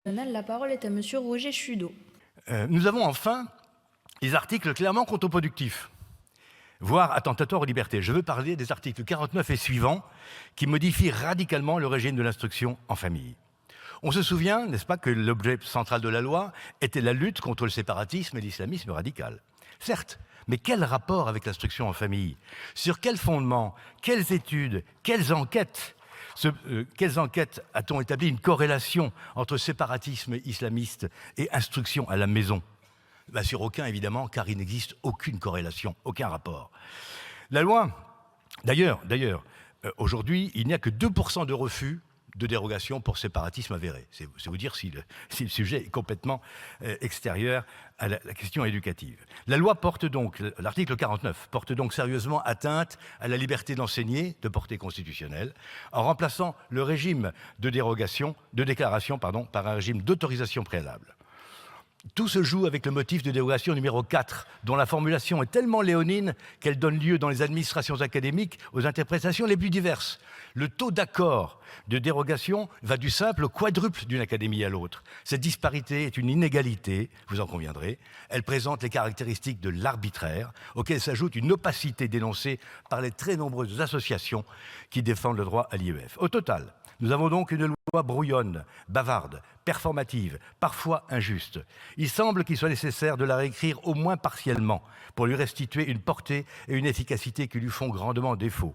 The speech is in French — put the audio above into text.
La parole est à Monsieur Roger Chudeau. Nous avons enfin les articles clairement contre-productifs, voire attentatoires aux libertés. Je veux parler des articles 49 et suivants qui modifient radicalement le régime de l'instruction en famille. On se souvient, n'est-ce pas, que l'objet central de la loi était la lutte contre le séparatisme et l'islamisme radical. Certes, mais quel rapport avec l'instruction en famille? Sur quel fondement? Quelles études? Quelles enquêtes a-t-on établi une corrélation entre séparatisme islamiste et instruction à la maison? Sur aucun, évidemment, car il n'existe aucune corrélation, aucun rapport. La loi, d'ailleurs, aujourd'hui, il n'y a que 2% de refus de dérogation pour séparatisme avéré. C'est vous dire si le sujet est complètement extérieur à la question éducative. La loi porte donc, l'article 49, porte donc sérieusement atteinte à la liberté d'enseigner de portée constitutionnelle en remplaçant le régime de déclaration par un régime d'autorisation préalable. Tout se joue avec le motif de dérogation numéro 4, dont la formulation est tellement léonine qu'elle donne lieu dans les administrations académiques aux interprétations les plus diverses. Le taux d'accord de dérogation va du simple au quadruple d'une académie à l'autre. Cette disparité est une inégalité, vous en conviendrez. Elle présente les caractéristiques de l'arbitraire, auquel s'ajoute une opacité dénoncée par les très nombreuses associations qui défendent le droit à l'IEF. Au total, nous avons donc une loi brouillonne, bavarde, performative, parfois injuste. Il semble qu'il soit nécessaire de la réécrire au moins partiellement pour lui restituer une portée et une efficacité qui lui font grandement défaut.